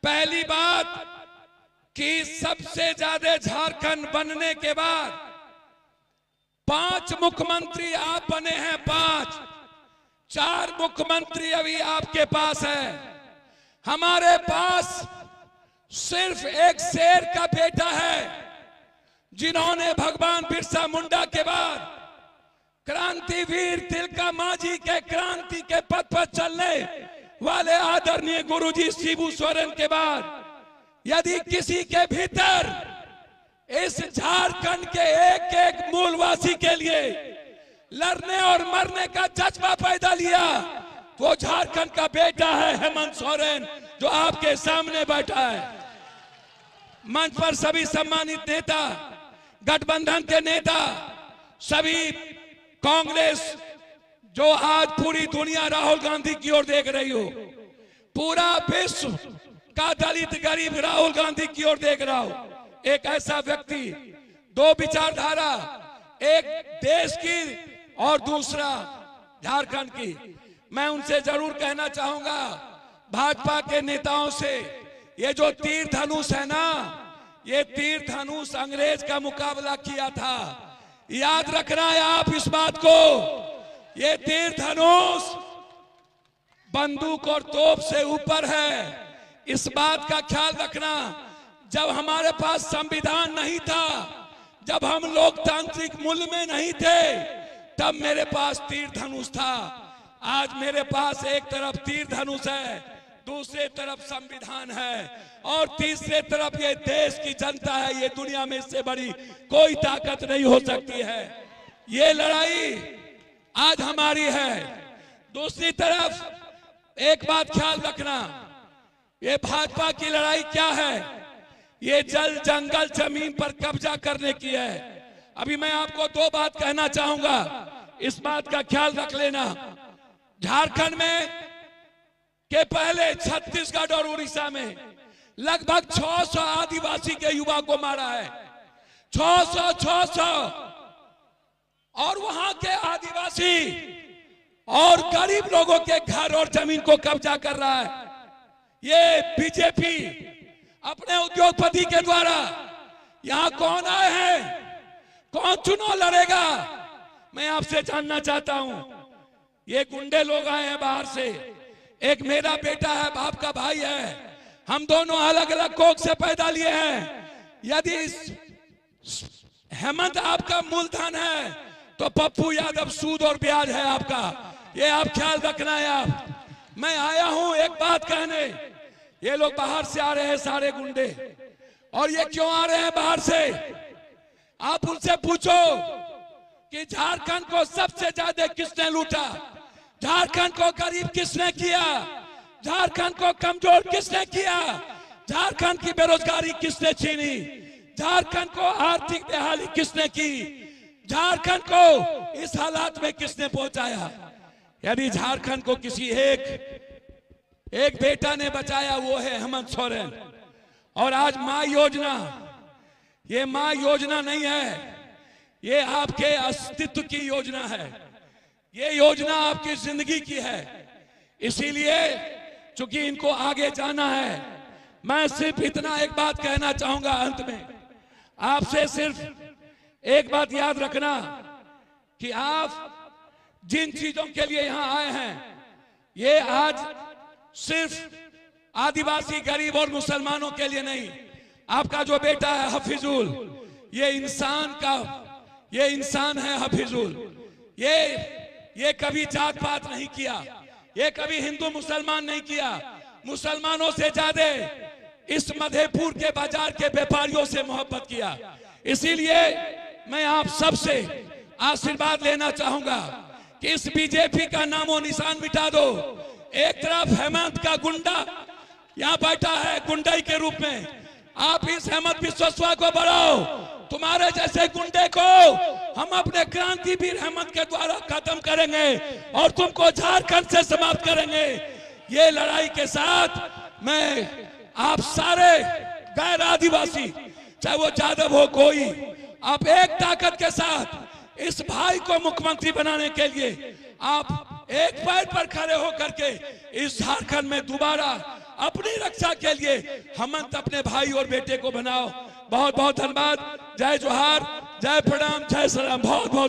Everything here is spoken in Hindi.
पहली बात कि सबसे ज्यादा झारखंड बनने के बाद 5 मुख्यमंत्री आप बने हैं, 4 मुख्यमंत्री अभी आपके पास है। हमारे पास सिर्फ एक शेर का बेटा है जिन्होंने भगवान बिरसा मुंडा के बाद क्रांतिवीर तिलका मांझी के क्रांति के पथ पर चलने वाले आदरणीय गुरुजी शिबू सोरेन के बाद यदि किसी के भीतर इस झारखंड के एक एक मूलवासी के लिए लड़ने और मरने का जज्बा पैदा लिया, वो झारखंड का बेटा है हेमंत सोरेन, जो आपके सामने बैठा है। मंच पर सभी सम्मानित नेता, गठबंधन के नेता, सभी कांग्रेस, जो आज पूरी दुनिया राहुल गांधी की ओर देख रही हो, पूरा विश्व का दलित गरीब राहुल गांधी की ओर देख रहा हो। एक ऐसा व्यक्ति, 2 विचारधारा, एक देश की और दूसरा झारखंड की। मैं उनसे जरूर कहना चाहूंगा, भाजपा के नेताओं से, ये जो तीर धनुष है ना, ये तीर धनुष अंग्रेज का मुकाबला किया था। याद रखना है आप इस बात को। ये तीर धनुष बंदूक और तोप से ऊपर है। इस बात का ख्याल रखना। जब हमारे पास संविधान नहीं था, जब हम लोकतांत्रिक मूल्य में नहीं थे, तब मेरे पास तीर धनुष था। आज मेरे पास एक तरफ तीर धनुष है, दूसरे तरफ संविधान है, और तीसरे तरफ ये देश की जनता है। ये दुनिया में इससे बड़ी कोई ताकत नहीं हो सकती है। ये लड़ाई आज हमारी है। दूसरी तरफ एक बात ख्याल रखना, ये भाजपा की लड़ाई क्या है? ये जल जंगल जमीन पर कब्जा करने की है। अभी मैं आपको 2 बात कहना चाहूंगा, इस बात का ख्याल रख लेना। झारखंड में के पहले छत्तीसगढ़ और उड़ीसा में लगभग 600 आदिवासी के युवा को मारा है। 600 और वहां के आदिवासी और गरीब लोगों के घर और जमीन को कब्जा कर रहा है ये बीजेपी अपने उद्योगपति के द्वारा। यहां कौन आए हैं, कौन चुनाव लड़ेगा, मैं आपसे जानना चाहता हूं। ये गुंडे लोग आए हैं बाहर से। एक मेरा बेटा है, बाप का भाई है, हम दोनों अलग अलग कोख से पैदा लिए हैं। यदि हेमंत आपका मूलधन है, तो पप्पू यादव सूद और ब्याज है आपका। ये आप ख्याल रखना है। आप, मैं आया हूं एक बात कहने। ये लोग बाहर से आ रहे हैं सारे गुंडे, और ये क्यों आ रहे हैं बाहर से? आप उनसे पूछो कि झारखंड को सबसे ज्यादा किसने लूटा, झारखंड को गरीब किसने किया, झारखंड को कमजोर किसने किया, झारखंड की बेरोजगारी किसने छीनी, झारखंड को आर्थिक बेहाली किसने की, झारखंड को इस हालात में किसने पहुंचाया? यदि झारखंड को किसी एक बेटा ने बचाया, वो है हेमंत सोरेन। और आज मां योजना, ये मां योजना नहीं है, ये आपके अस्तित्व की योजना है। ये योजना आपकी जिंदगी की है। इसीलिए चूंकि इनको आगे जाना है, मैं सिर्फ इतना एक बात कहना चाहूंगा अंत में। आपसे सिर्फ एक बात याद रखना कि आप जिन चीजों के लिए यहां आए हैं, ये आज सिर्फ आदिवासी गरीब और मुसलमानों के लिए नहीं। आपका जो बेटा है हफीजुल, ये इंसान है हफीजुल। ये कभी जात पात नहीं किया, ये कभी हिंदू मुसलमान नहीं किया। मुसलमानों से ज्यादा इस मधेपुर के बाजार के व्यापारियों से मोहब्बत किया। इसीलिए मैं आप सबसे आशीर्वाद लेना चाहूंगा कि इस बीजेपी का नामो निशान मिटा दो। एक तरफ हेमंत का गुंडा यहां बैठा है गुंडाई के रूप में, आप इस हेमंत विश्वसवा को बढ़ाओ। तुम्हारे जैसे गुंडे को हम अपने क्रांतिवीर हेमंत के द्वारा खत्म करेंगे और तुमको झारखंड से समाप्त करेंगे। ये लड़ाई के साथ मैं आप सारे गैर आदिवासी, चाहे वो यादव हो कोई, आप एक ताकत के साथ इस भाई को मुख्यमंत्री बनाने के लिए आप एक पैर पर खड़े होकर के इस झारखंड में दोबारा अपनी रक्षा के लिए हमंत अपने भाई और बेटे को बनाओ। बहुत बहुत धन्यवाद। जय जोहार, जय प्रणाम, जय सलाम। बहुत बहुत